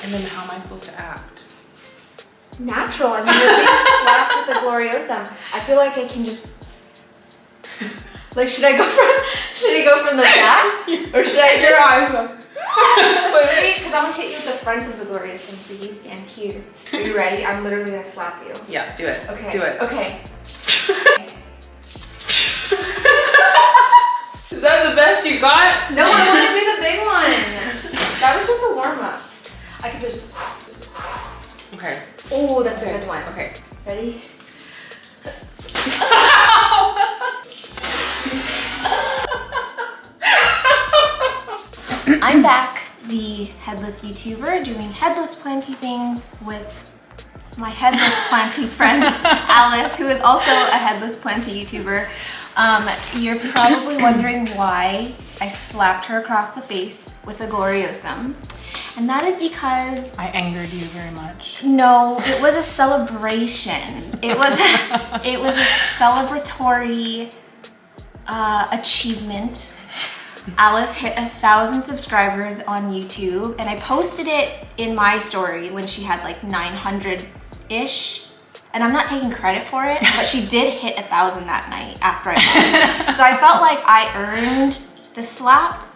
And then how am I supposed to act? Natural. I mean, you're being slapped with a Gloriosum. I feel like I can just. Like, should I go from the back, or should I? Your eyes up. Wait, because I'm gonna hit you with the front of the Gloriosum, so you stand here. Are you ready? I'm literally gonna slap you. Yeah, do it. Okay. Do it. Okay. Is that the best you got? No, I want to do the big one. That was just a warm up. I could just. Okay. Oh, that's a good one. Okay. Ready? I'm back, the headless YouTuber, doing headless planty things with my headless planty friend, Alice, who is also a headless planty YouTuber. You're probably wondering why I slapped her across the face with a Gloriosum. And that is because... I angered you very much. No, it was a celebration. It was a celebratory achievement. Alice hit 1,000 subscribers on YouTube, and I posted it in my story when she had like 900-ish. And I'm not taking credit for it, but she did hit 1,000 that night after I posted it. So I felt like I earned the slap.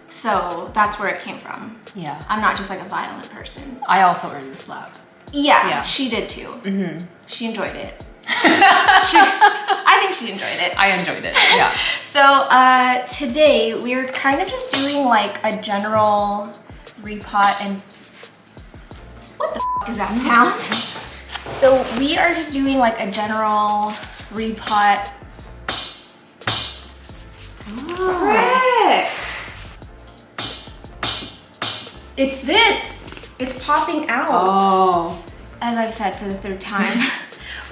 So that's where it came from. Yeah. I'm not just like a violent person. I also earned the slap. Yeah, she did too. Mm-hmm. She enjoyed it. I think she enjoyed it. I enjoyed it, yeah. So today we're kind of just doing like a general repot and... What the f is that sound? So we are just doing like a general repot. Frick! It's this! It's popping out. Oh. As I've said for the third time.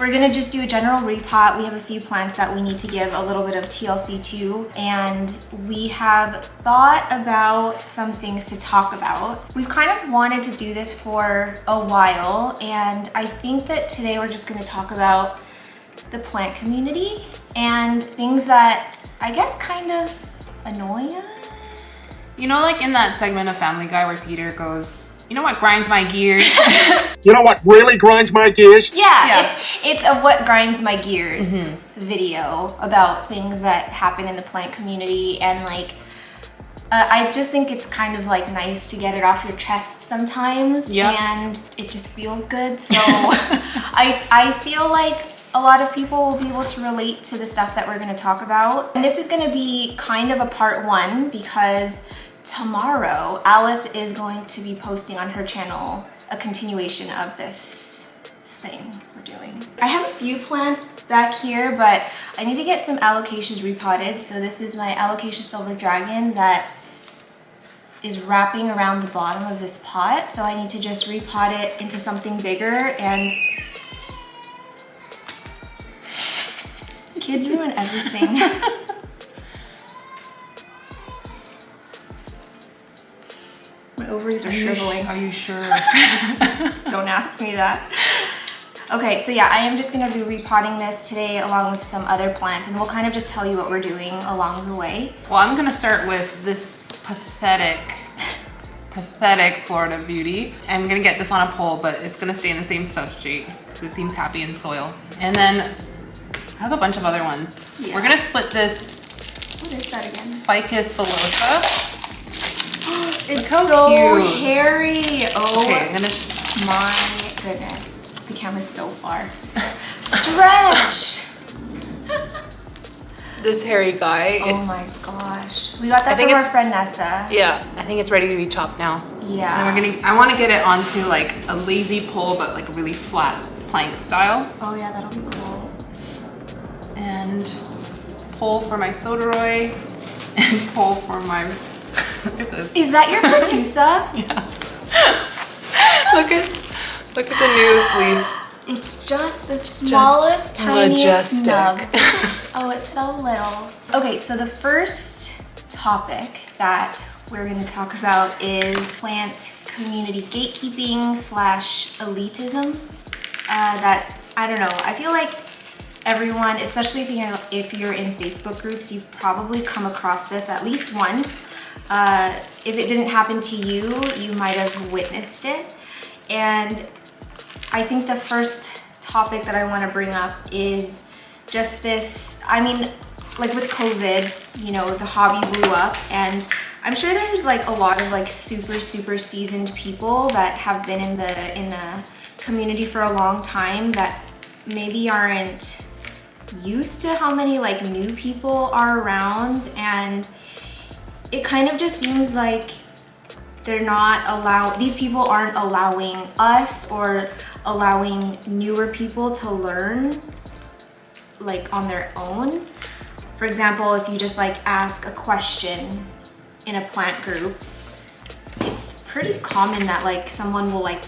We're gonna just do a general repot. We have a few plants that we need to give a little bit of TLC to, and we have thought about some things to talk about. We've kind of wanted to do this for a while, and I think that today we're just gonna talk about the plant community and things that I guess kind of annoy us. You know, like in that segment of Family Guy where Peter goes, you know what grinds my gears? You know what really grinds my gears? Yeah. It's a what grinds my gears video about things that happen in the plant community, and like I just think it's kind of like nice to get it off your chest sometimes, and it just feels good. So I feel like a lot of people will be able to relate to the stuff that we're going to talk about. And this is going to be kind of a part one because tomorrow Alice is going to be posting on her channel a continuation of this thing we're doing. I have a few plants back here, but I need to get some alocasias repotted. So this is my alocasia silver dragon that is wrapping around the bottom of this pot. So I need to just repot it into something bigger, and kids ruin everything. My ovaries are shriveling. Are you sure? Don't ask me that. Okay, so yeah, I am just gonna be repotting this today along with some other plants, and we'll kind of just tell you what we're doing along the way. Well, I'm gonna start with this pathetic Florida beauty. I'm gonna get this on a pole, but it's gonna stay in the same substrate because it seems happy in soil. And then I have a bunch of other ones. Yeah. We're gonna split this. What is that again? Ficus villosa. It's how so cute. hairy. Oh Okay, I'm gonna my goodness. The camera's so far. Stretch! this hairy guy. Oh my gosh. We got that from our friend Nessa. Yeah, I think it's ready to be chopped now. Yeah. And I want to get it onto like a lazy pole, but like really flat plank style. Oh yeah, that'll be cool. And pole for my soderoy, and pole for my, look at this. Is that your Pertusa? Yeah. Look at the news leaf. It's just the smallest, tiniest majestic. nub. Oh, it's so little. Okay, so the first topic that we're gonna talk about is plant community gatekeeping / elitism. That, I don't know, I feel like everyone, especially if you're in Facebook groups, you've probably come across this at least once. if it didn't happen to you, you might have witnessed it. And I think the first topic that I want to bring up is just this, I mean, like with COVID, you know, the hobby blew up, and I'm sure there's like a lot of like super seasoned people that have been in the community for a long time that maybe aren't used to how many like new people are around, and it kind of just seems like these people aren't allowing us or allowing newer people to learn like on their own. For example, if you just like ask a question in a plant group, it's pretty common that like someone will like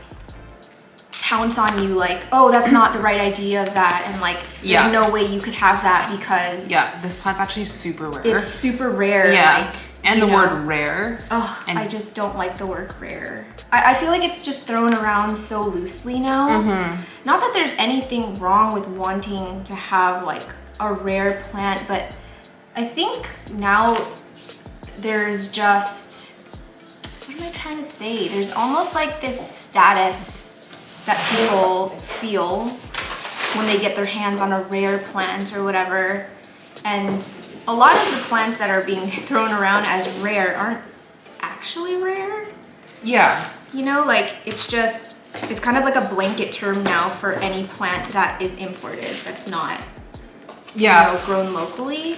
pounce on you like, oh, that's not the right idea of that, and like there's no way you could have that because this plant's actually super rare. It's super rare. Like, and the word rare. Oh, I just don't like the word rare. I feel like it's just thrown around so loosely now. Not that there's anything wrong with wanting to have like a rare plant, but I think now there's just, what am I trying to say? There's almost like this status that people feel when they get their hands on a rare plant or whatever. And a lot of the plants that are being thrown around as rare aren't actually rare. Yeah. You know, like it's kind of like a blanket term now for any plant that is imported that's not, you know, grown locally.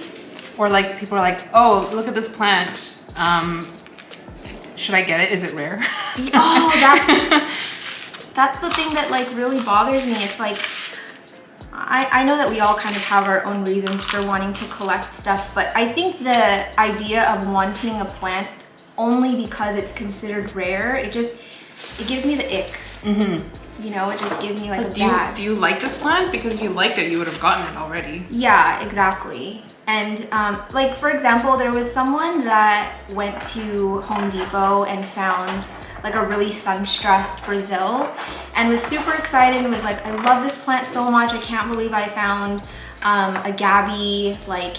Or like people are like, oh, look at this plant. Should I get it? Is it rare? Oh, that's the thing that like really bothers me. It's like, I know that we all kind of have our own reasons for wanting to collect stuff, but I think the idea of wanting a plant only because it's considered rare, it gives me the ick. You know, it just gives me like a bad. Do you like this plant? Because if you liked it, you would have gotten it already. Yeah, exactly. And like for example, there was someone that went to Home Depot and found like a really sun-stressed Brazil and was super excited and was like, I love this plant so much. I can't believe I found a Gabby. Like,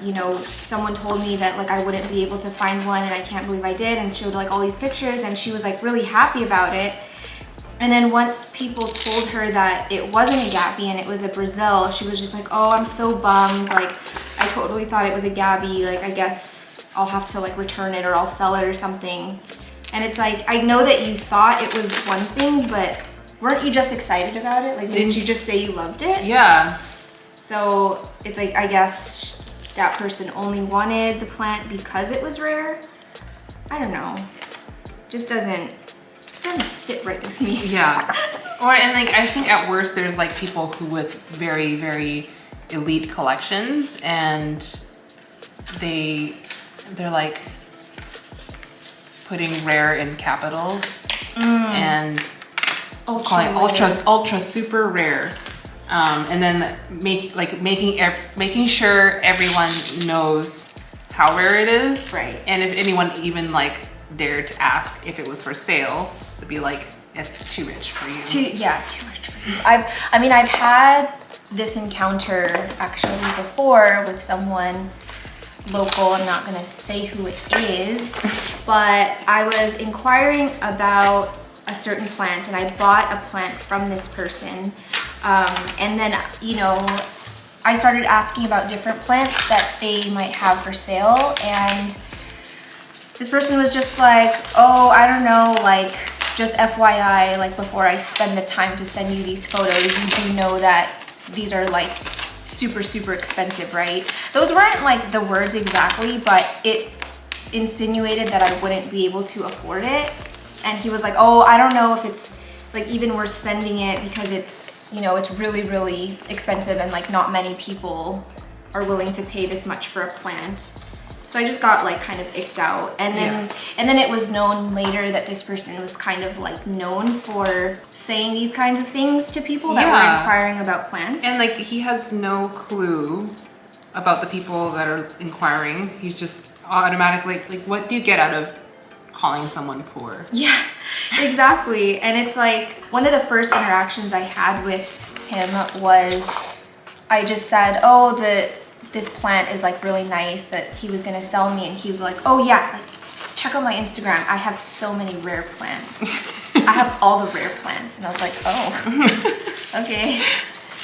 you know, someone told me that like I wouldn't be able to find one and I can't believe I did, and showed like all these pictures, and she was like really happy about it. And then once people told her that it wasn't a Gabby and it was a Brazil, she was just like, oh, I'm so bummed. Like, I totally thought it was a Gabby. Like, I guess I'll have to like return it or I'll sell it or something. And it's like, I know that you thought it was one thing, but weren't you just excited about it? Like, didn't you just say you loved it? Yeah. So it's like, I guess that person only wanted the plant because it was rare. I don't know. Just doesn't sit right with me. Yeah. And like, I think at worst there's like people who with very, very elite collections, and they're like putting rare in capitals and calling ultra super rare. And then making sure everyone knows how rare it is. Right. And if anyone even like dared to ask if it was for sale, to be like, it's too rich for you. Too rich for you. I've had this encounter actually before with someone local. I'm not gonna say who it is, but I was inquiring about a certain plant and I bought a plant from this person. And then, you know, I started asking about different plants that they might have for sale, and this person was just like, oh, I don't know, like, just FYI, like before I spend the time to send you these photos, you do know that these are like super expensive, right? Those weren't like the words exactly, but it insinuated that I wouldn't be able to afford it. And he was like, oh, I don't know if it's like even worth sending it because it's, you know, it's really expensive and like not many people are willing to pay this much for a plant. So I just got like kind of icked out. And then it was known later that this person was kind of like known for saying these kinds of things to people that were inquiring about plants. And like he has no clue about the people that are inquiring. He's just automatically like, what do you get out of calling someone poor? Yeah, exactly. And it's like one of the first interactions I had with him was I just said, oh, this plant is like really nice that he was gonna sell me, and he was like, oh yeah, like check out my Instagram. I have so many rare plants. I have all the rare plants. And I was like, oh, okay.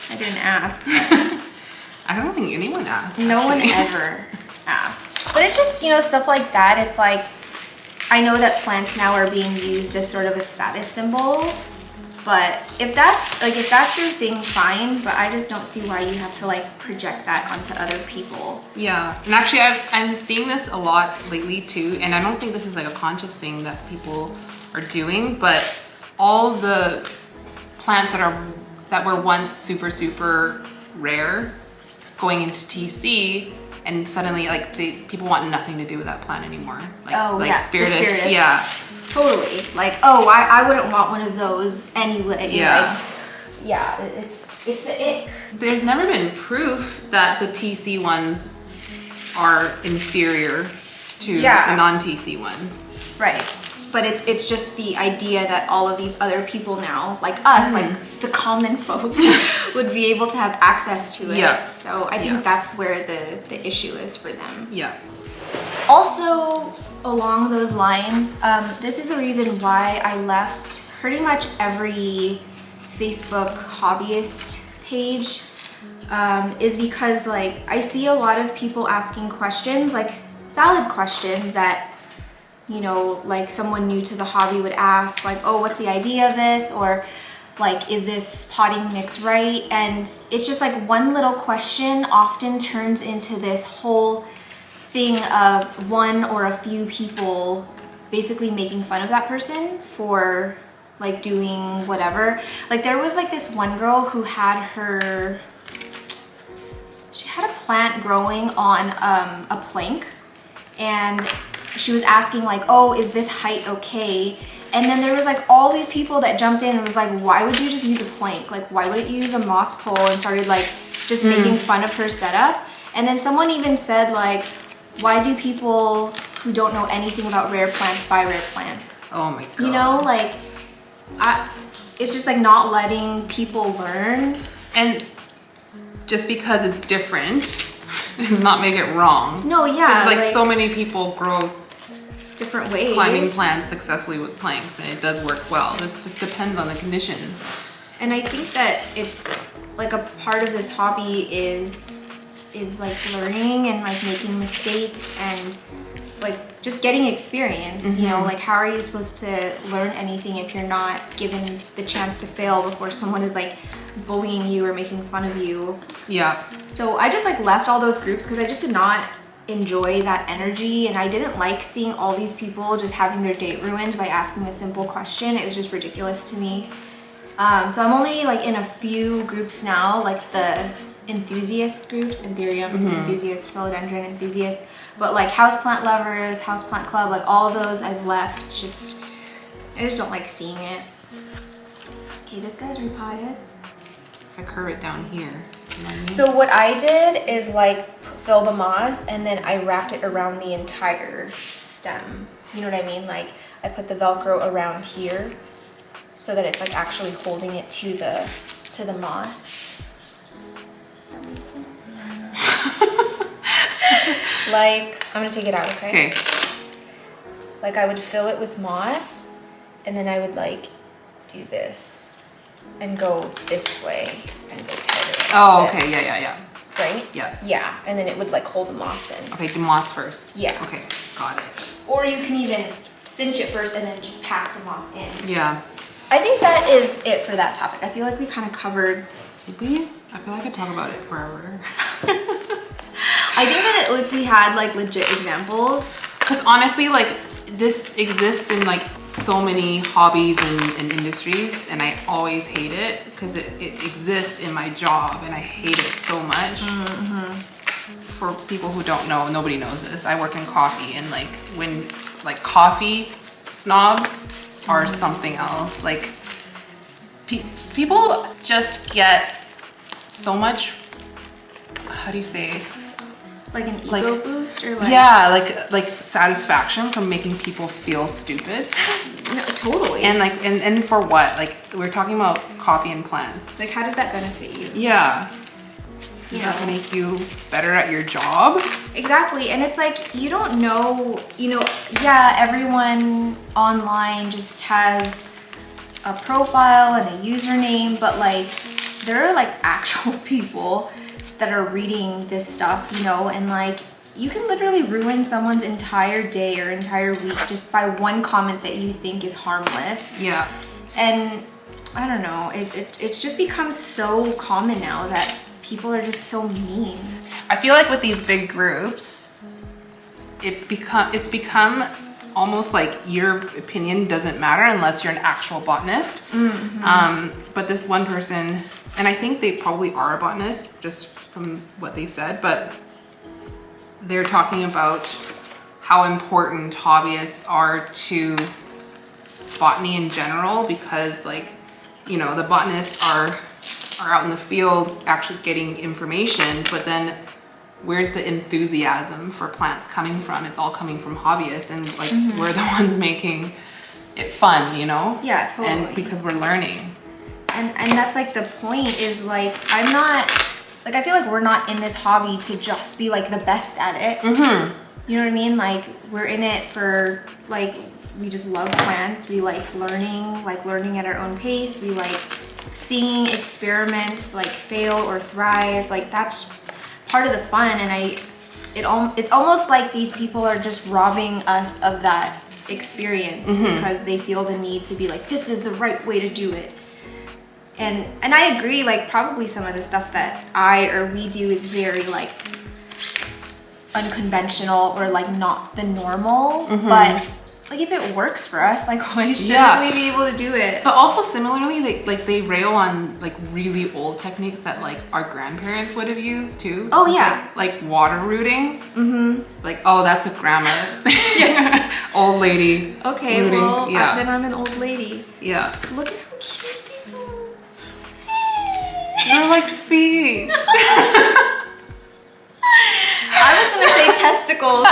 I didn't ask. I don't think anyone asked. No one ever asked. But it's just, you know, stuff like that. It's like, I know that plants now are being used as sort of a status symbol. But if that's your thing, fine. But I just don't see why you have to like project that onto other people. Yeah, and actually I'm seeing this a lot lately too, and I don't think this is like a conscious thing that people are doing, but all the plants that were once super rare going into TC, and suddenly like people want nothing to do with that plant ananymore. Like Spiritus. Yeah. Totally. Like, oh, I wouldn't want one of those anyway. Yeah. Like, yeah, it's the ick. There's never been proof that the TC ones are inferior to the non-TC ones. Right. But it's just the idea that all of these other people now, like us, like the common folk, would be able to have access to it. Yeah. So I think that's where the issue is for them. Yeah. Also, along those lines, this is the reason why I left pretty much every Facebook hobbyist page, is because like I see a lot of people asking questions, like valid questions that, you know, like someone new to the hobby would ask, like, oh, what's the idea of this? Or like, is this potting mix right? And it's just like one little question often turns into this whole thing of one or a few people basically making fun of that person for like doing whatever. Like there was like this one girl who had she had a plant growing on a plank, and she was asking like, oh, is this height okay? And then there was like all these people that jumped in and was like, why would you just use a plank? Like, why wouldn't you use a moss pole? And started like just making fun of her setup. And then someone even said like, why do people who don't know anything about rare plants buy rare plants? Oh my god. You know, like, it's just like not letting people learn. And just because it's different does not make it wrong. No, yeah. It's like so many people grow different ways. Climbing plants successfully with planks, and it does work well. This just depends on the conditions. And I think that it's like a part of this hobby is like learning and like making mistakes and like just getting experience. You know, like how are you supposed to learn anything if you're not given the chance to fail before someone is like bullying you or making fun of you? Yeah. So I just like left all those groups because I just did not enjoy that energy, and I didn't like seeing all these people just having their day ruined by asking a simple question. It was just ridiculous to me. So I'm only like in a few groups now, like the enthusiast groups, Ethereum enthusiasts, philodendron enthusiasts, but like houseplant lovers, houseplant club, like all of those I've left. I just don't like seeing it. Okay, this guy's repotted. I curve it down here. You know what I mean? So what I did is like fill the moss, and then I wrapped it around the entire stem. You know what I mean? Like I put the Velcro around here so that it's like actually holding it to the moss. Like, I'm gonna take it out, okay? Okay. Like I would fill it with moss, and then I would like do this and go this way and go tighter. Like Oh, this, okay, yeah. right? Yeah. Yeah, and then it would like hold the moss in. Okay, do moss first. Yeah. Okay, got it. Or you can even cinch it first and then just pack the moss in. Yeah. I think that is it for that topic. I feel like we kind of covered. Did we? I feel like I talk about it forever. I think that if we had like legit examples. Because honestly, like this exists in like so many hobbies and industries, and I always hate it because it exists in my job, and I hate it so much. For people who don't know, nobody knows this. I work in coffee, and like when like coffee snobs are something else. Like people just get so much. How do you say? Like an ego boost, or like? Yeah, like satisfaction from making people feel stupid. No, totally. And like and for what? Like we're talking about coffee and plants. Like how does that benefit you? Yeah. Does that make you better at your job? Exactly. And it's like, you don't know, yeah, everyone online just has a profile and a username, but like there are like actual people that are reading this stuff, and like you can literally ruin someone's entire day or entire week just by one comment that you think is harmless. Yeah. And I don't know, it's just become so common now that people are just so mean. I feel like with these big groups, it's become almost like your opinion doesn't matter unless you're an actual botanist. But this one person, and I think they probably are a botanist just from what they said, but they're talking about how important hobbyists are to botany in general, because like, the botanists are out in the field actually getting information, but then where's the enthusiasm for plants coming from? It's all coming from hobbyists, and like we're the ones making it fun, Yeah, totally. And because we're learning. And that's like the point is like, I feel like we're not in this hobby to just be like the best at it. You know what I mean? Like we're in it for like, we just love plants. We like learning at our own pace. We like seeing experiments like fail or thrive. Like that's part of the fun. And it's almost like these people are just robbing us of that experience because they feel the need to be like, this is the right way to do it. And I agree, like probably some of the stuff that we do is very like unconventional or like not the normal, but like if it works for us, like why shouldn't we be able to do it? But also similarly, they rail on like really old techniques that like our grandparents would have used too. Oh yeah. Like water rooting. Like, oh, that's a grandma's old lady. Okay, rooting. well, then I'm an old lady. Yeah. Look at how cute these are. They're like feet. I was gonna say testicles.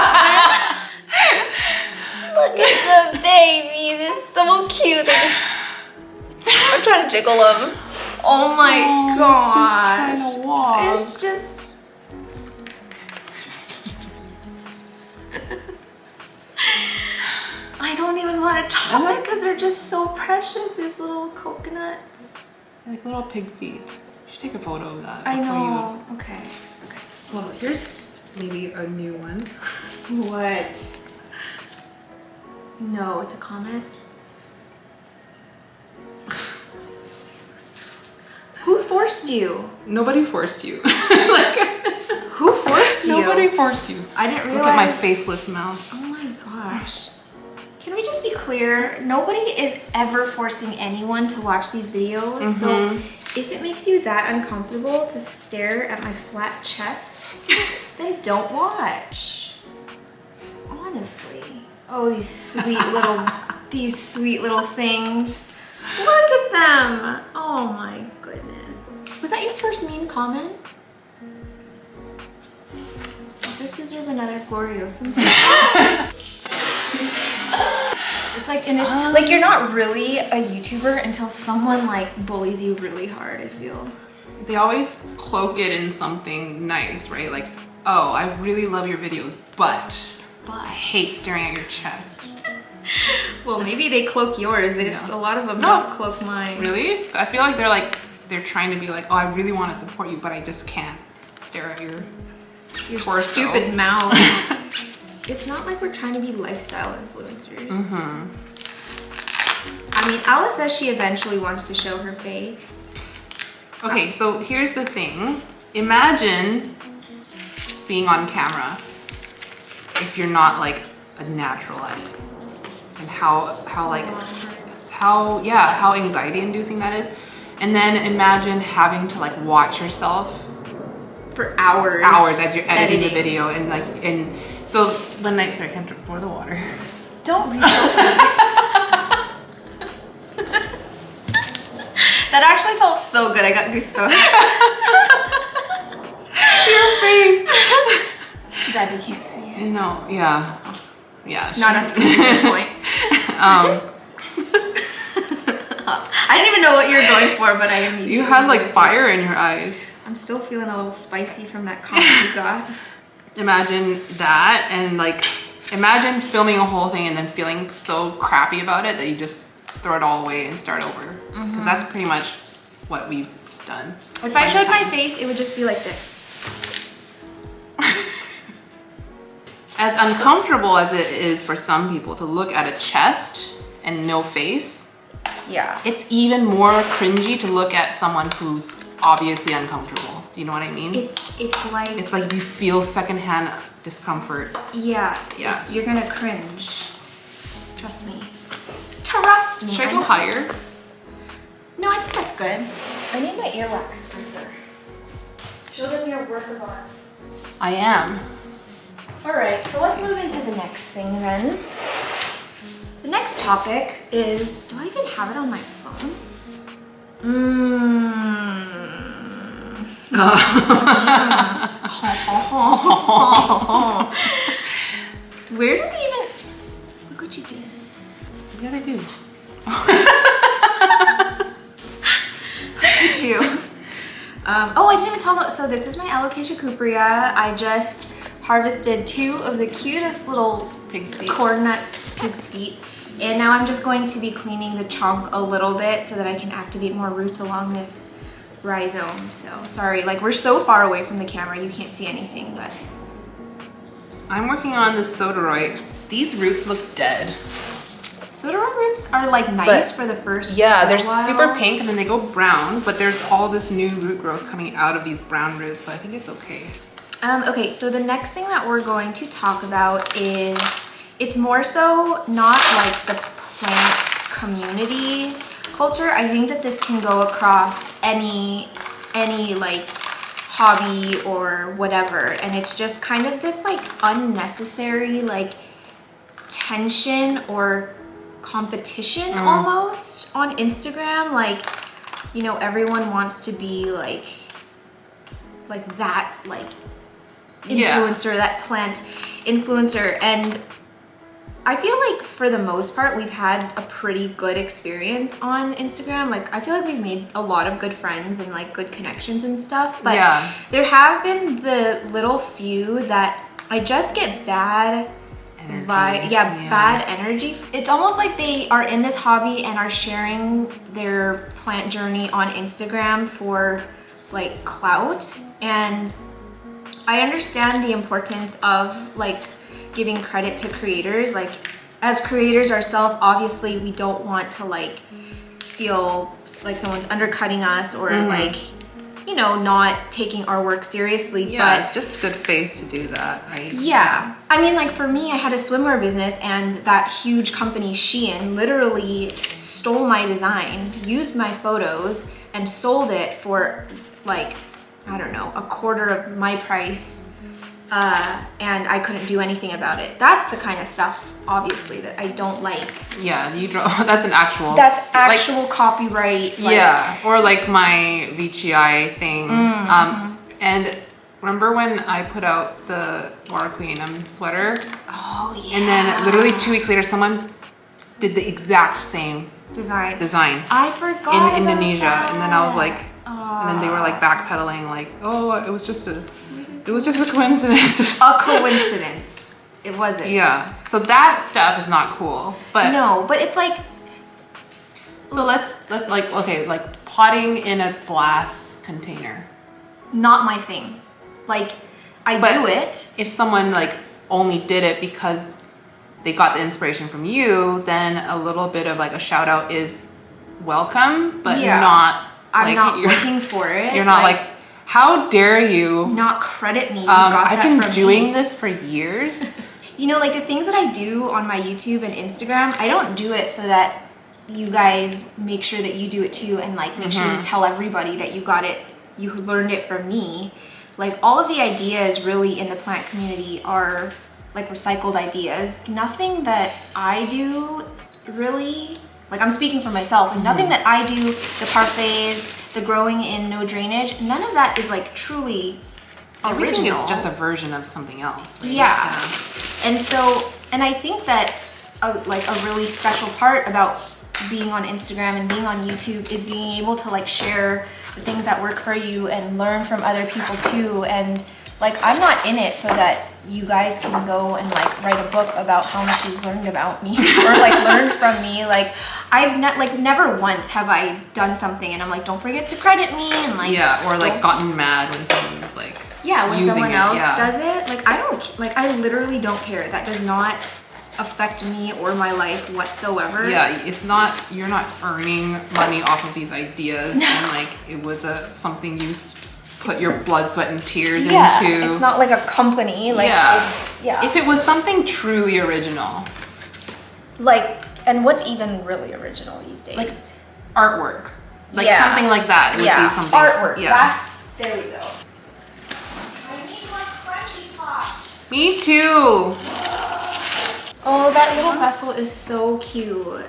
Look at the baby. They're so cute. I'm trying to jiggle them. Oh my gosh. It's just trying to walk. It's just. I don't even want to talk it because they're just so precious. These little coconuts. Like little pig feet. You should take a photo of that. I know. Okay. Well, here's maybe a new one. What? No, it's a comment. Who forced you? Nobody forced you. Who forced you? Nobody forced you. I didn't realize. Look at my faceless mouth. Oh my gosh. Can we just be clear? Nobody is ever forcing anyone to watch these videos. So if it makes you that uncomfortable to stare at my flat chest, then don't watch. Honestly. Oh, these sweet little things. Look at them. Oh my goodness. Was that your first mean comment? Does this deserve another Gloriosum? It's like like you're not really a YouTuber until someone like bullies you really hard, I feel. They always cloak it in something nice, right? Like, oh, I really love your videos, but I hate staring at your chest. Well, maybe they cloak yours. A lot of them don't cloak mine. Really? I feel like they're trying to be like, oh, I really want to support you, but I just can't stare at your torso. Stupid mouth. It's not like we're trying to be lifestyle influencers. I mean, Alice says she eventually wants to show her face. Okay, so here's the thing. Imagine being on camera if you're not like a natural at it, and how anxiety inducing that is. And then imagine having to like watch yourself for hours as you're editing the video, and so one night, sorry, I can't pour the water. Don't reach over me. That actually felt so good. I got goosebumps. Your face. It's too bad they can't see it. No, yeah. Not us proving your point. I didn't even know what you were going for, but I immediately. You had like fire in your eyes. I'm still feeling a little spicy from that comment you got. Imagine that, and like, imagine filming a whole thing and then feeling so crappy about it that you just throw it all away and start over. Because that's pretty much what we've done. If I showed my face, it would just be like this. As uncomfortable as it is for some people to look at a chest and no face, Yeah. it's even more cringy to look at someone who's obviously uncomfortable. Do you know what I mean? It's like you feel secondhand discomfort. yeah. Yeah. You're gonna cringe. Trust me. Trust me. Should I go higher? No, I think that's good. I need my earwax striker. Show them your work of art. I am. All right, so let's move into the next thing then. The next topic is, do I even have it on my phone? Where did we even, look what you did. What did I do? Look at you. Oh, I didn't even tell them, so this is my alocasia cuprea. I just harvested 2 of the cutest little Pig's feet. corn nut pig's feet. And now I'm just going to be cleaning the chunk a little bit so that I can activate more roots along this rhizome. So sorry, like we're so far away from the camera, you can't see anything, but. I'm working on the soderoid. These roots look dead. Soderoid roots are like nice for the first Yeah, they're little while. super pink and then they go brown, but there's all this new root growth coming out of these brown roots, so I think it's okay. Okay, so the next thing that we're going to talk about is, it's more so not like the plant community culture. I think that this can go across any like hobby or whatever, and it's just kind of this like unnecessary like tension or competition almost on Instagram. Like, you know, everyone wants to be like that like influencer, that plant influencer, and I feel like for the most part we've had a pretty good experience on Instagram. Like I feel like we've made a lot of good friends and like good connections and stuff, but there have been the little few that I just get bad energy. Bad energy. It's almost like they are in this hobby and are sharing their plant journey on Instagram for like clout, and I understand the importance of like giving credit to creators. Like as creators ourselves, obviously we don't want to like feel like someone's undercutting us or like, you know, not taking our work seriously. Yeah, but it's just good faith to do that, right? yeah. I mean, like for me, I had a swimwear business and that huge company Shein literally stole my design, used my photos, and sold it for like, I don't know, a quarter of my price. And I couldn't do anything about it. That's the kind of stuff, obviously, that I don't like. Yeah, you draw. That's an actual. That's actual copyright. Like, yeah, or like my VGI thing. And remember when I put out the Water Queen sweater? Oh yeah. And then literally 2 weeks later, someone did the exact same design. in I forgot Indonesia, about and then I was like, and then they were like backpedaling, like, oh, it was just a coincidence. A coincidence. It wasn't. Yeah. So that stuff is not cool. But no, but it's like. So let's like, okay, like potting in a glass container. Not my thing. Like, I do it. If someone like only did it because they got the inspiration from you, then a little bit of like a shout out is welcome, but not. I'm not looking for it. You're not like, how dare you not credit me? You got I've that been from doing me. this for years. You know, like the things that I do on my YouTube and Instagram, I don't do it so that you guys make sure that you do it too, and like make sure you tell everybody that you got it, you learned it from me. Like all of the ideas really in the plant community are like recycled ideas. Nothing that I do really, like I'm speaking for myself, and nothing that I do, the parfaits, the growing in no drainage, none of that is like truly Everything original. is just a version of something else, right? And so, and I think that like a really special part about being on Instagram and being on YouTube is being able to like share the things that work for you and learn from other people too. And like, I'm not in it so that you guys can go and like write a book about how much you've learned about me or like learned from me. Like, I've never once have I done something and I'm like, don't forget to credit me, and like, yeah, or like gotten mad when someone's like, yeah, when using someone it, else yeah. does it. Like, I literally don't care. That does not affect me or my life whatsoever. Yeah, it's not, you're not earning money off of these ideas, and like, it was something you put your blood, sweat, and tears into. It's not like a company. Like, it's, If it was something truly original. Like, and what's even really original these days? Like artwork. Like something like that would be something. Artwork. Yeah. There we go. I need more crunchy pops. Me too. Oh, that little vessel is so cute.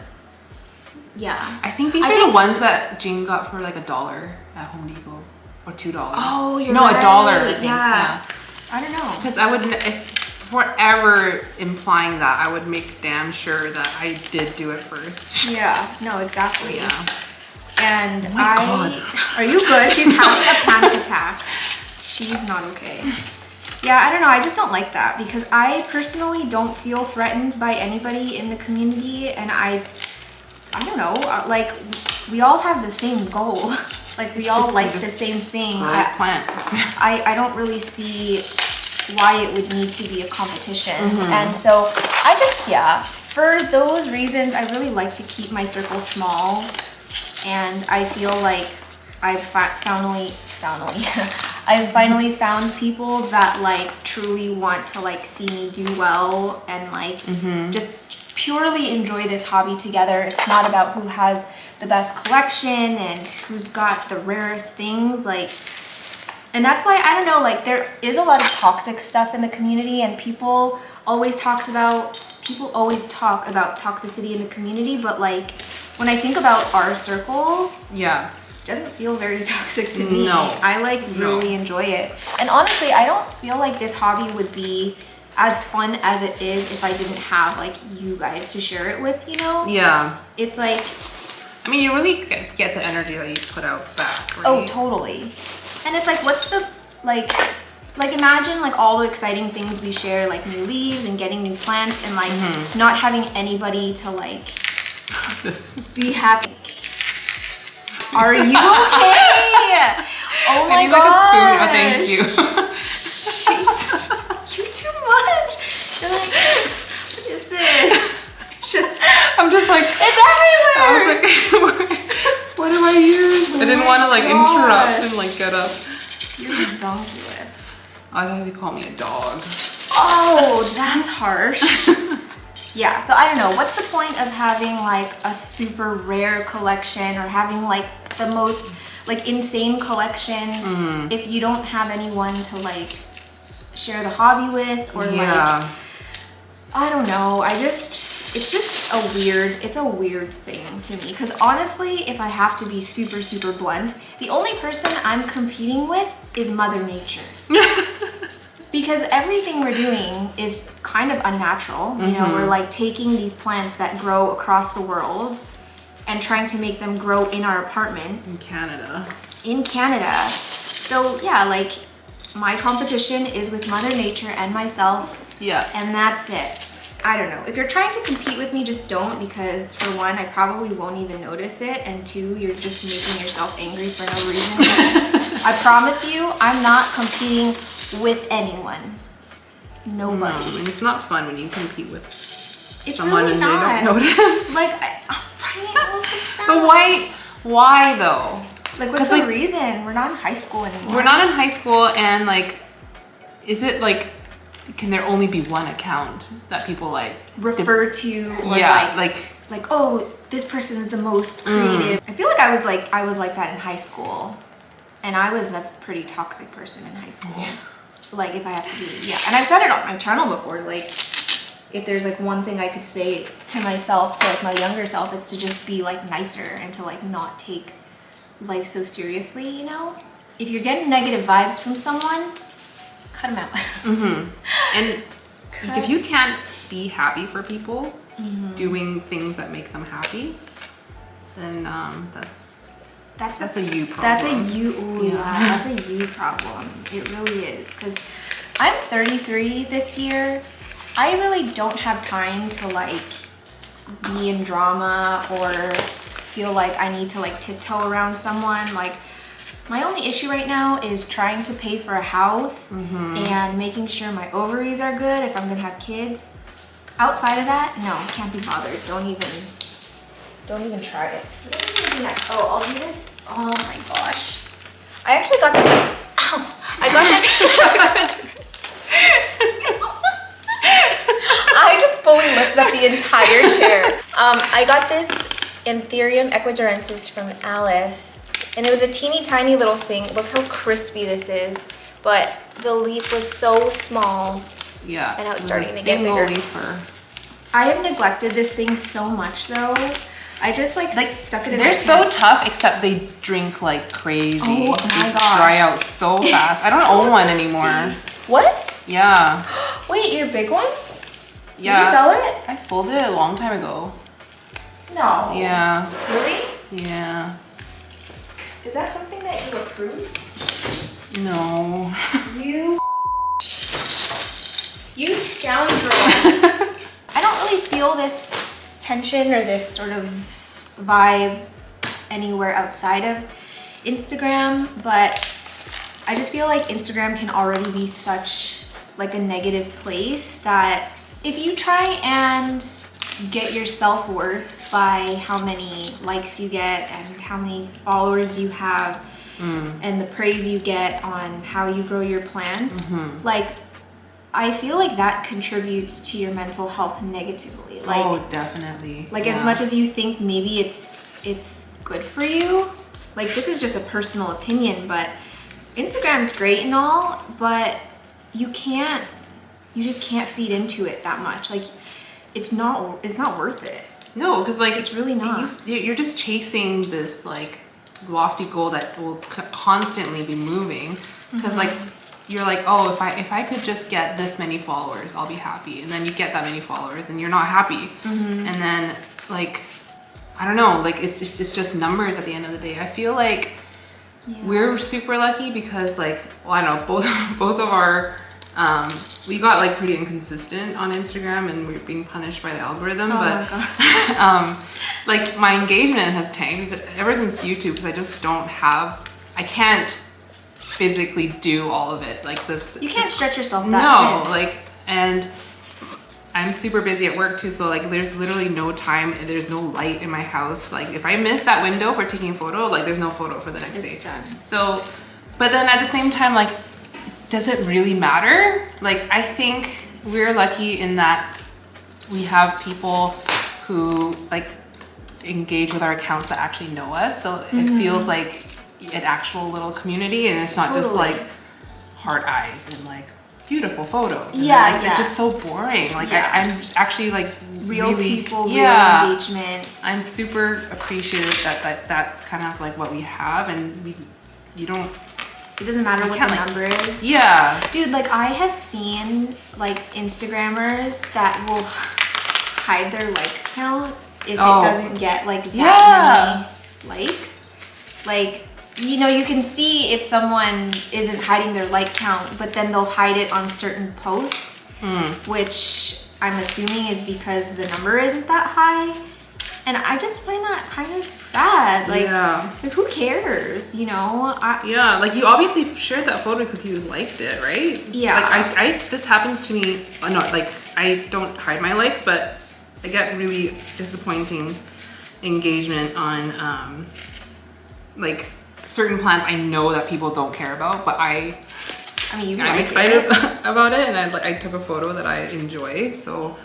Yeah. I think these are the ones that Jane got for like $1 at Home Depot. Or $2. Oh, you're no, right. $1. I think. Yeah. I don't know. Because I would, if forever implying that, I would make damn sure that I did do it first. Yeah. No, exactly. Yeah. And God. Are you good? She's having a panic attack. She's not okay. Yeah, I don't know. I just don't like that because I personally don't feel threatened by anybody in the community, and I don't know. Like, we all have the same goal. Like, we all like the same thing. Plants. I don't really see why it would need to be a competition. And so I just, for those reasons, I really like to keep my circle small. And I feel like I've finally found people that like truly want to like see me do well and like just purely enjoy this hobby together. It's not about who has the best collection and who's got the rarest things, like, and that's why, I don't know, like, there is a lot of toxic stuff in the community, and people always talk about toxicity in the community, but like, when I think about our circle, it doesn't feel very toxic to me. No. I like really enjoy it. And honestly, I don't feel like this hobby would be as fun as it is if I didn't have like you guys to share it with, you know? Yeah. It's like, I mean, you really get the energy that you put out back, right? oh, totally. And it's like, what's the, like imagine like all the exciting things we share, like new leaves and getting new plants, and like not having anybody to like be happy. Are you okay? Oh my god. Like a spoon. Oh, thank you. You too much. You're like, what is this? I'm just like, it's everywhere. I was like, what do I use? I didn't want to like interrupt and like get up. You're redonkulous. I thought you call me a dog. Oh, that's harsh. Yeah, so I don't know. What's the point of having like a super rare collection or having like the most like insane collection if you don't have anyone to like share the hobby with, or like, I don't know. It's just a weird thing to me. Because honestly, if I have to be super, super blunt, the only person I'm competing with is Mother Nature. Because everything we're doing is kind of unnatural. You know, we're like taking these plants that grow across the world and trying to make them grow in our apartment. In Canada. So yeah, like, my competition is with Mother Nature and myself. Yeah. And that's it. I don't know. If you're trying to compete with me, just don't, because for one, I probably won't even notice it, and two, you're just making yourself angry for no reason. I promise you, I'm not competing with anyone. Nobody. No, and it's not fun when you compete with someone really and they don't notice. Like, right? So sad. But why though? Like, what's the reason? We're not in high school anymore. We're not in high school, and like, is it like, can there only be one account that people like refer to? Or like, oh, this person is the most creative. I feel like I was like that in high school, and I was a pretty toxic person in high school. Like, if I have to be, and I've said it on my channel before. Like, if there's like one thing I could say to myself, to like my younger self, it's to just be like nicer and to like not take life so seriously, you know? If you're getting negative vibes from someone, cut them out. And if you can't be happy for people doing things that make them happy, then that's That's a you problem. That's a you. Ooh, yeah, that's a you problem. It really is. Because I'm 33 this year. I really don't have time to like be in drama or feel like I need to like tiptoe around someone. Like my only issue right now is trying to pay for a house and making sure my ovaries are good if I'm gonna have kids. Outside of that, no, can't be bothered. Don't even try it. What am I gonna do next? Oh, I'll do this. Oh my gosh. I actually got this. Ow! I got this. I just fully lifted up the entire chair. I got this Anthurium ecuadorensis from Alice, and it was a teeny tiny little thing. Look how crispy this is. But the leaf was so small. Yeah. And now it's starting to get bigger. Leafer. I have neglected this thing so much though. I just like stuck it in. They're so tough, except they drink like crazy. Oh my they gosh. dry out so fast. I don't own one anymore. What? Yeah. Wait, your big one? Yeah. Did you sell it? I sold it a long time ago. No. Yeah. Really? Yeah. Is that something that you approved? No. You scoundrel. I don't really feel this tension or this sort of vibe anywhere outside of Instagram, but I just feel like Instagram can already be such like a negative place that if you try and get your self-worth by how many likes you get and how many followers you have and the praise you get on how you grow your plants, like I feel like that contributes to your mental health negatively. Like, oh, definitely. Like as much as you think maybe it's good for you, like this is just a personal opinion, but Instagram's great and all, but you just can't feed into it that much. Like it's not worth it. No, because like it's really not. You're just chasing this like lofty goal that will constantly be moving. Because like you're like, oh, if I could just get this many followers, I'll be happy. And then you get that many followers, and you're not happy. And then like I don't know, like it's just numbers at the end of the day. I feel like we're super lucky because like, well, I don't know, both of our we got like pretty inconsistent on Instagram and we're being punished by the algorithm, but like my engagement has tanked ever since YouTube because I just I can't physically do all of it. Like you can't stretch yourself that thin. Like, and I'm super busy at work too, so like there's literally no time and there's no light in my house. Like if I miss that window for taking a photo, like there's no photo for the next day. It's done. So, but then at the same time, like, does it really matter? Like, I think we're lucky in that we have people who like engage with our accounts that actually know us. So it feels like an actual little community, and it's not just like heart eyes and like beautiful photos. It's just so boring. Like I'm just actually like real really, people, real engagement. I'm super appreciative that that's kind of like what we have, and you don't. It doesn't matter what the number is. Yeah. Dude, like I have seen like Instagrammers that will hide their like count if it doesn't get like that many likes. Like, you know, you can see if someone isn't hiding their like count, but then they'll hide it on certain posts, which I'm assuming is because the number isn't that high. And I just find that kind of sad. Like, like who cares, you know? Like you obviously shared that photo because you liked it, right? Yeah. Like this happens to me, not like I don't hide my likes, but I get really disappointing engagement on like certain plants I know that people don't care about, but I'm excited about it, and I took a photo that I enjoy. So,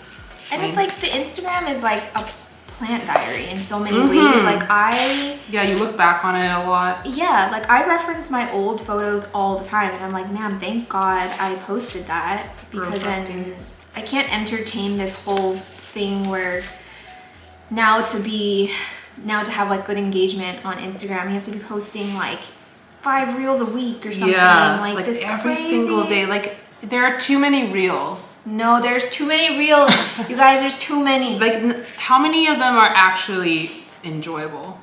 and it's like the Instagram is like a plant diary in so many ways. Like you look back on it a lot. Yeah, like I reference my old photos all the time, and I'm like, man, thank God I posted that, because then I can't entertain this whole thing where now to have like good engagement on Instagram, you have to be posting like 5 reels a week or something. Like this every crazy. single day. Like there are too many reels. No, there's too many reels. You guys, there's too many. Like how many of them are actually enjoyable?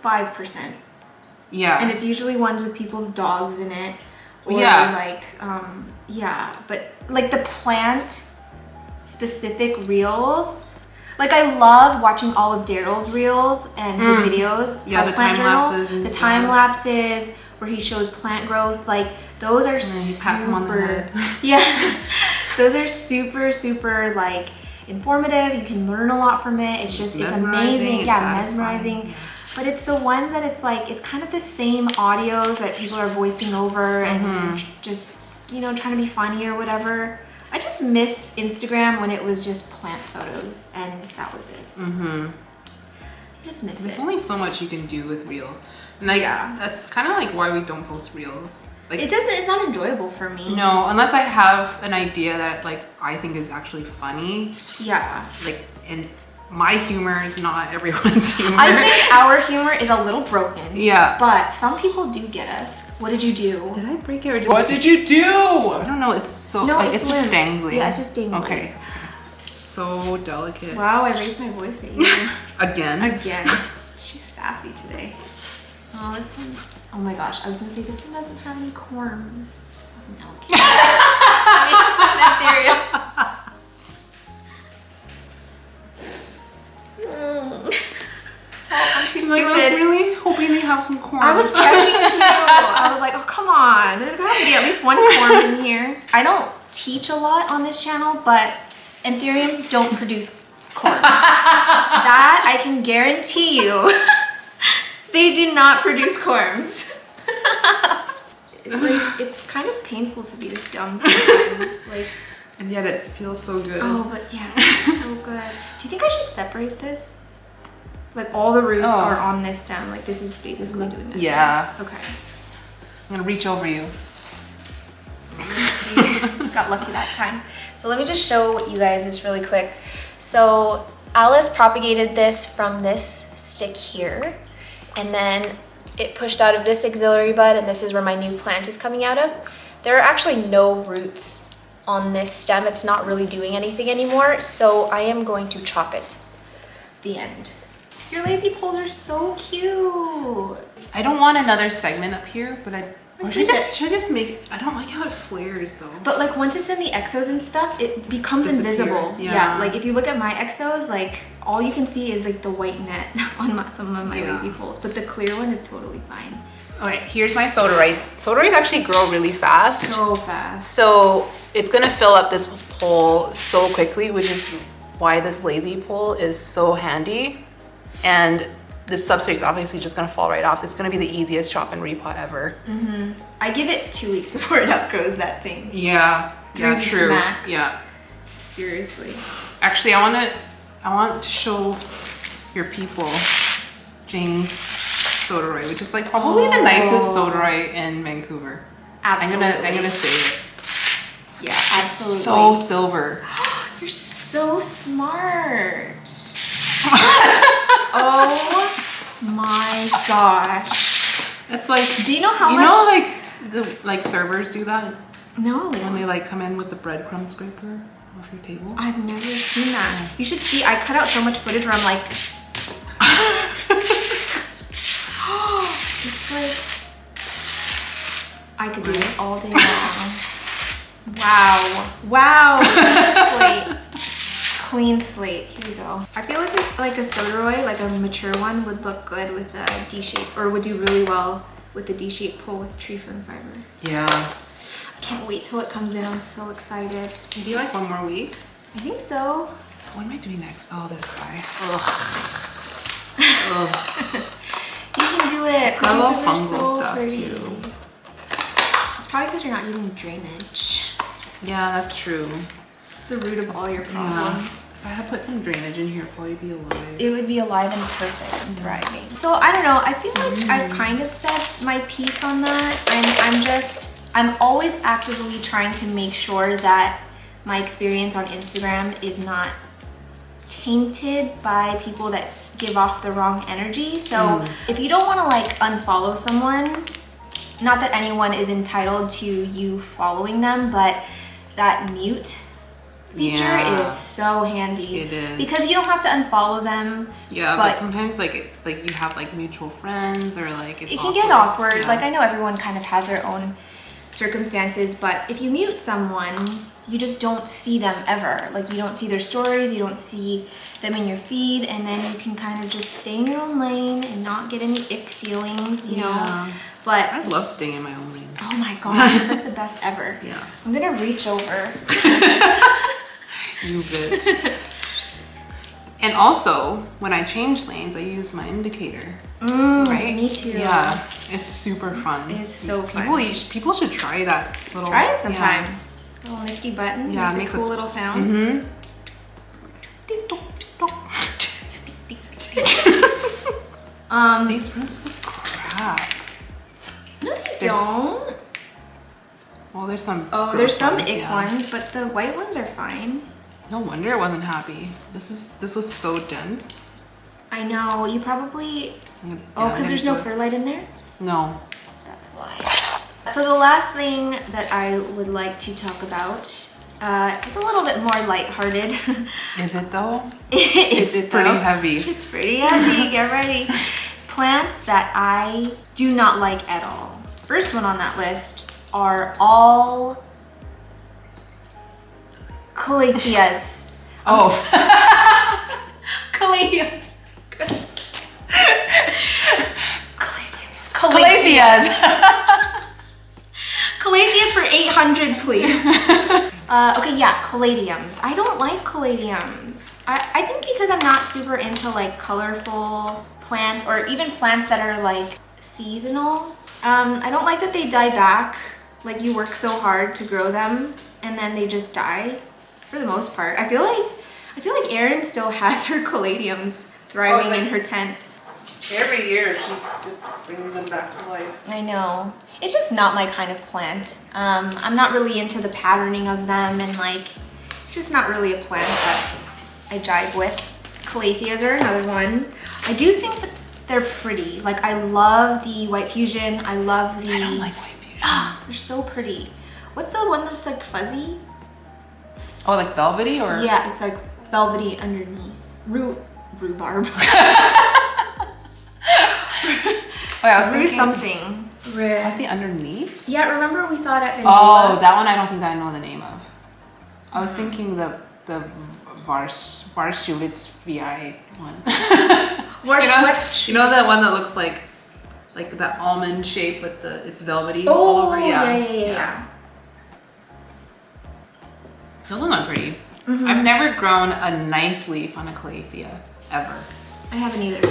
5%. Yeah. And it's usually ones with people's dogs in it. Or like, but like the plant specific reels. Like I love watching all of Daryl's reels and his videos. Yeah, the time lapses and the time lapses where he shows plant growth. Like those are super. Yeah, those are super like informative. You can learn a lot from it. It's just it's amazing. Yeah, mesmerizing. But it's the ones that it's like it's kind of the same audios that people are voicing over and just trying to be funny or whatever. I just miss Instagram when it was just plant photos and that was it. I just miss There's only so much you can do with reels. And like, that's kind of like why we don't post reels. Like it's not enjoyable for me. No, unless I have an idea that like I think is actually funny. Yeah. Like, and my humor is not everyone's humor. I think our humor is a little broken. Yeah. But some people do get us. What did you do? Did I break it or What did you do? I don't know. It's so it's just dangling. Yeah, it's just dangling. Okay. So delicate. Wow, I raised my voice at you. Again. She's sassy today. Oh, this one. Oh my gosh, I was gonna say this one doesn't have any corms. It's fucking alligator. I mean, it's an ethereal. I'm too stupid. I was really hoping we have some corms. I was checking too. I was like, oh come on, there's gotta be at least one corm in here. I don't teach a lot on this channel, but Anthuriums don't produce corms. That I can guarantee you. They do not produce corms. It's kind of painful to be this dumb sometimes. Like, and yet it feels so good. Oh, but yeah, it's so good. Do you think I should separate this? Like all the roots are on this stem. Like this is basically doing it. Yeah. Okay. I'm gonna reach over you. Got lucky that time. So let me just show you guys this really quick. So Alice propagated this from this stick here, and then it pushed out of this auxiliary bud, and this is where my new plant is coming out of. There are actually no roots on this stem. It's not really doing anything anymore, so I am going to chop it. The end. Your lazy poles are so cute. I don't want another segment up here, but should I it. just make it? I don't like how it flares though. But like once it's in the exos and stuff, it becomes invisible. Yeah. Like if you look at my exos, like all you can see is like the white net on some of my lazy poles, but the clear one is totally fine. All right, here's my solarite. Solarites actually grow really fast. So fast. So it's gonna fill up this pole so quickly, which is why this lazy pole is so handy. And this substrate is obviously just gonna fall right off. It's gonna be the easiest chop and repot ever. I give it 2 weeks before it outgrows that thing. Yeah. 3 weeks true. max. Yeah. Seriously. Actually, I want to show your people Jing's solarite, which is like probably the nicest solarite in Vancouver. Absolutely. I'm gonna say it. Yeah, absolutely. So silver. You're so smart. Oh my gosh. It's like, do you know how much? You know, like the servers do that No. when they like come in with the breadcrumb scraper off your table. I've never seen that. You should see. I cut out so much footage where I'm like, it's like I could do this all day long. Wow. Clean slate. Here we go. I feel like a solaroi, like a mature one, would look good with a D shape, or would do really well with the D shape pole with tree fern fiber. Yeah. I can't wait till it comes in. I'm so excited. Maybe like 1 more week. I think so. What am I doing next? Oh, this guy. You can do it. It's got a little These are fungal so stuff pretty. too. It's probably because you're not using drainage. Yeah, that's true. It's the root of all your problems. If I had put some drainage in here, it'd probably be alive. It would be alive and perfect and thriving. So I don't know. I feel like I've kind of said my piece on that. I'm always actively trying to make sure that my experience on Instagram is not tainted by people that give off the wrong energy. So if you don't want to like unfollow someone, not that anyone is entitled to you following them, but that mute feature Yeah. is so handy. It is. Because you don't have to unfollow them. Yeah, but sometimes like you have like mutual friends or like it can get awkward. Yeah. Like I know everyone kind of has their own circumstances, but if you mute someone, you just don't see them ever. Like you don't see their stories, you don't see them in your feed, and then you can kind of just stay in your own lane and not get any ick feelings, you know. But I love staying in my own lane. oh my gosh, it's like the best ever. Yeah. I'm gonna reach over. You bit. And also, when I change lanes, I use my indicator. Right? Me too. Yeah, it's super fun. It's so fun. People should try that little. Try it sometime. Yeah. Little nifty button. Yeah, makes a cool little sound. These rules look crap. No, they don't. Well, there's some. Oh, gross there's some ones, ick yeah. ones, but the white ones are fine. No wonder I wasn't happy. This was so dense. I know. You probably. Yeah, Oh, because there's no good. perlite in there? No. That's why. So the last thing that I would like to talk about is a little bit more lighthearted. Is it though? It's pretty heavy. It's pretty heavy. Get ready. Plants that I do not like at all. First one on that list are all calatheas. Oh. Caladiums. Calatheas. Calatheas for 800, please. Okay, yeah, caladiums. I don't like caladiums. I think because I'm not super into like colorful plants or even plants that are like seasonal. I don't like that they die back. Like you work so hard to grow them and then they just die for the most part. I feel like Erin still has her caladiums thriving in her tent. Every year she just brings them back to life. I know. It's just not my kind of plant. I'm not really into the patterning of them and like, it's just not really a plant that I jive with. Calatheas are another one. I do think that they're pretty. Like I love the white fusion. I love the... I don't like white fusion. Ah, they're so pretty. What's the one that's like fuzzy? Oh, like velvety or? Yeah, it's like velvety underneath. Rhubarb. Wait, I was thinking something. I see underneath. Yeah, remember we saw it at Vanilla? Oh, that one I don't think I know the name of. I was thinking the Varshuvitz VI one. Varshuvitz. You know the one that looks like the almond shape with it's velvety Oh, all over? Yeah. Those are not pretty. I've never grown a nice leaf on a calathea, ever. I haven't either.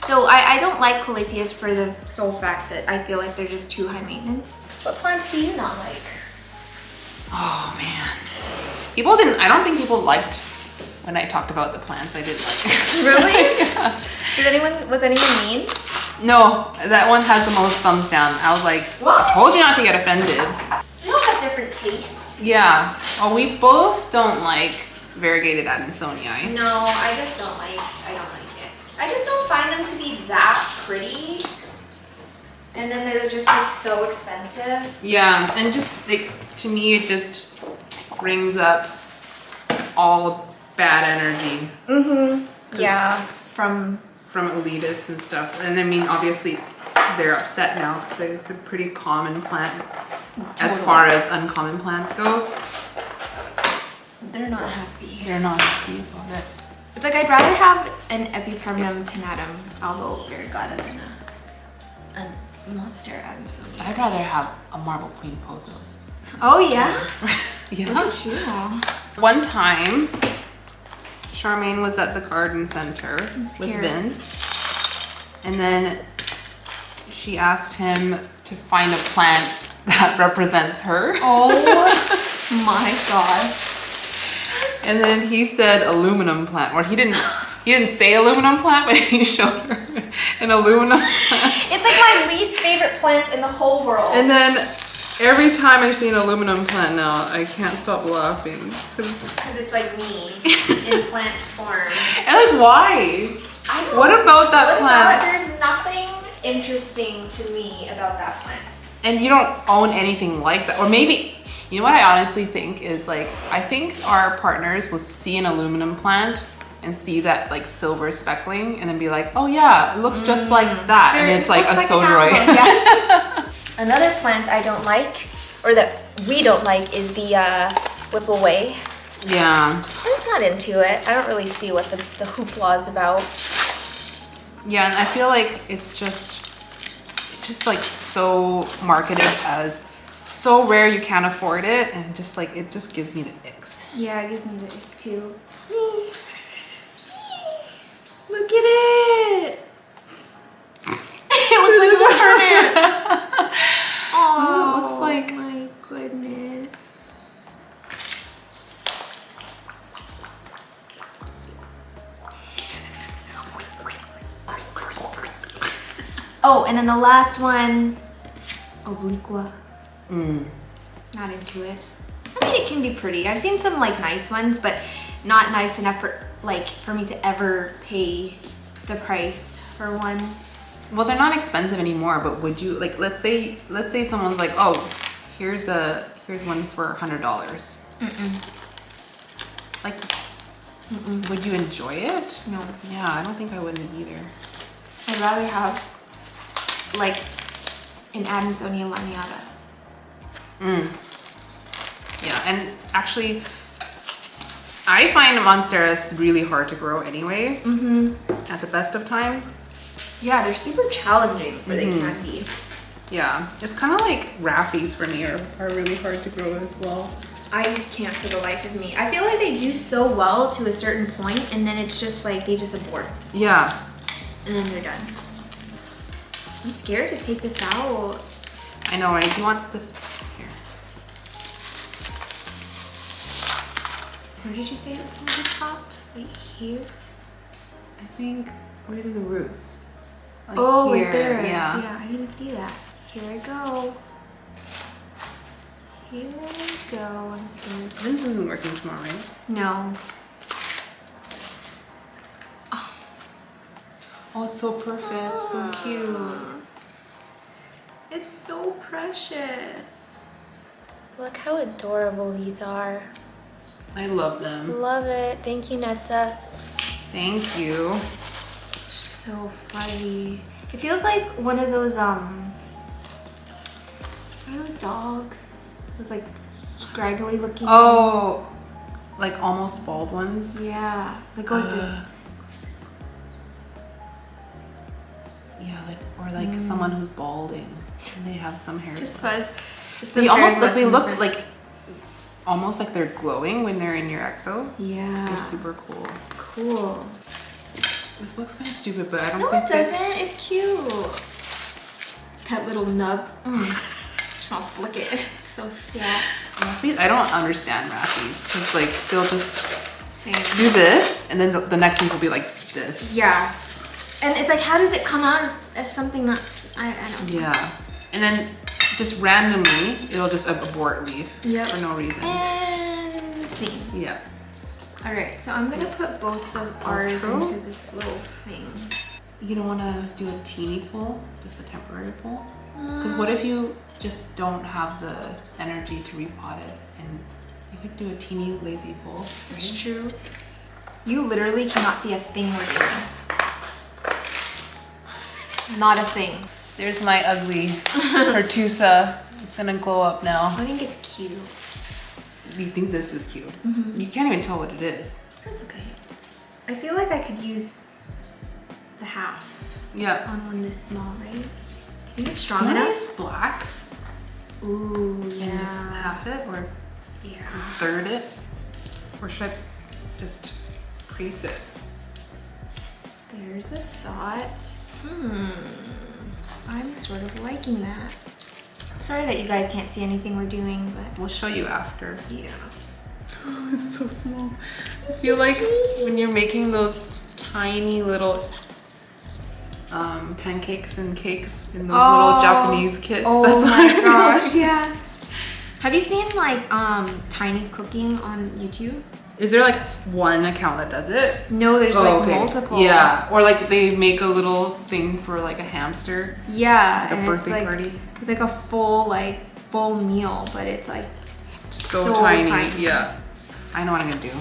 So I don't like calatheas for the sole fact that I feel like they're just too high maintenance. What plants do you not like? Oh man. I don't think people liked when I talked about the plants I did like. Really? Yeah. Was anyone mean? No, that one has the most thumbs down. I was like, What? I told you not to get offended. We all have different taste. Yeah. Oh, we both don't like variegated Adansonii. No, I don't like it. I just don't find them to be that pretty. And then they're just like so expensive. Yeah, and just like to me it just brings up all bad energy. Yeah. From Elitis and stuff. And I mean obviously they're upset now because it's a pretty common plant as far as uncommon plants go. they're not happy. They're not happy about it. It's like I'd rather have an Epipermanum pinnatum, although variegata, than a monster Adansonii. I'd rather have a marble queen pothos. Oh yeah? Yeah. Look at you. One time, Charmaine was at the garden center with scared. Vince, and then she asked him to find a plant that represents her. Oh my gosh. And then he said aluminum plant, or he didn't say aluminum plant, but he showed her an aluminum plant. It's like my least favorite plant in the whole world. And then every time I see an aluminum plant now, I can't stop laughing. Because it's like me in plant form. And like, why? I don't What about that plant? There's nothing interesting to me about that plant. And you don't own anything like that. Or maybe You know what I honestly think is like, I think our partners will see an aluminum plant and see that like silver speckling and then be like, oh yeah, it looks just like that. And it's like a Sodroy. Yeah. Another plant I don't like, or that we don't like, is the Whipple Way. Yeah. I'm just not into it. I don't really see what the hoopla is about. Yeah, and I feel like it's just like so marketed as so rare you can't afford it, and just like it just gives me the icks. Yeah, it gives me the ick too. Look at it! It looks like little turnips. Oh, it looks like my goodness. Oh, and then the last one, obliqua. Not into it. I mean, it can be pretty. I've seen some like nice ones, but not nice enough for me to ever pay the price for one. Well, they're not expensive anymore, but would you like, let's say someone's like, oh, here's one for $100. Like, would you enjoy it? No. Yeah, I don't think I wouldn't either. I'd rather have like an Adamsonia laniata. Yeah, and actually, I find monsteras really hard to grow anyway. At the best of times. Yeah, they're super challenging where they can be. Yeah, it's kind of like raffies for me are really hard to grow as well. I can't for the life of me. I feel like they do so well to a certain point, and then it's just like they just abort. Yeah. And then they're done. I'm scared to take this out. I know, right? You want this here? Where did you say it was going to be chopped? Right here? I think, where are the roots? Like oh, here. right there. Yeah. Yeah, I didn't even see that. Here I go. Here I go. I'm scared. This isn't working tomorrow, right? No. Oh, it's so perfect. So cute. It's so precious. Look how adorable these are. I love them. Love it. Thank you, Nessa. Thank you. So funny. It feels like one of those dogs? Those like scraggly looking. Oh, like almost bald ones. Yeah, they go like this. Yeah, like someone who's balding and they have some hair. Just fuzz. They almost look. They look like almost like they're glowing when they're in your exo. Yeah. They're super cool. Cool. This looks kind of stupid, but I don't No, think it doesn't. It's cute. That little nub. Just want to flick it. It's so fat. I don't understand Raffies because like they'll just Same. do this and then the next thing will be like this. Yeah. And it's like, how does it come out as something that I don't know. Yeah. And then just randomly, it'll just abort leave for no reason. And scene. Yeah. All right, so I'm gonna put both of ours into this little thing. You don't want to do a teeny pull, just a temporary pull? Because what if you just don't have the energy to repot it and you could do a teeny lazy pull? Right? It's true. You literally cannot see a thing we're doing. Not a thing. There's my ugly Pertusa. It's gonna glow up now. I think it's cute. You think this is cute? You can't even tell what it is. That's okay. I feel like I could use the half on one this small, right? Do you think it's strong enough? Use black Ooh, yeah. and just half it or third it? Or should I just crease it? There's a thought. I'm sort of liking that. Sorry that you guys can't see anything we're doing, but We'll show you after. yeah. Oh, it's so small. I feel like when you're making those tiny little pancakes and cakes in those little Japanese kits. Oh That's what my I gosh, feel. yeah. Have you seen like tiny cooking on YouTube? Is there like one account that does it? No, there's like multiple. Yeah, or like they make a little thing for like a hamster. Yeah, Like a and birthday it's like, party. It's like a full meal, but it's like so tiny. Yeah. I know what I'm gonna do.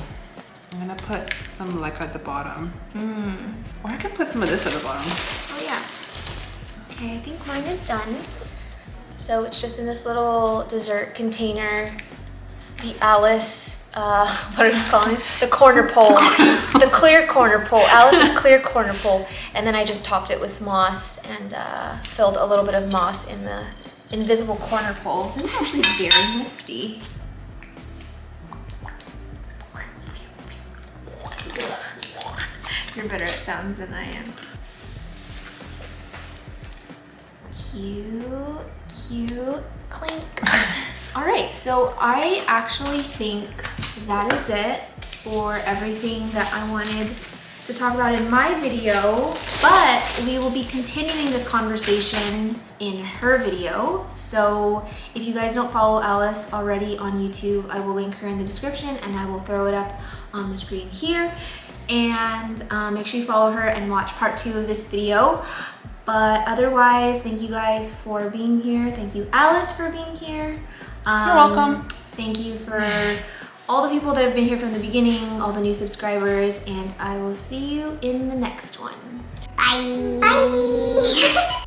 I'm gonna put some like at the bottom. Or I could put some of this at the bottom. Oh yeah. Okay, I think mine is done. So it's just in this little dessert container. The Alice, what are we calling it? The corner pole. The clear corner pole. Alice's clear corner pole. And then I just topped it with moss and filled a little bit of moss in the invisible corner pole. This is actually very nifty. You're better at sounds than I am. Cute, cute, clink. All right, so I actually think that is it for everything that I wanted to talk about in my video, but we will be continuing this conversation in her video. So if you guys don't follow Alice already on YouTube, I will link her in the description and I will throw it up on the screen here. And make sure you follow her and watch part 2 of this video. But otherwise, thank you guys for being here. Thank you, Alice, for being here. You're welcome. Thank you for all the people that have been here from the beginning, all the new subscribers, and I will see you in the next one. Bye. Bye.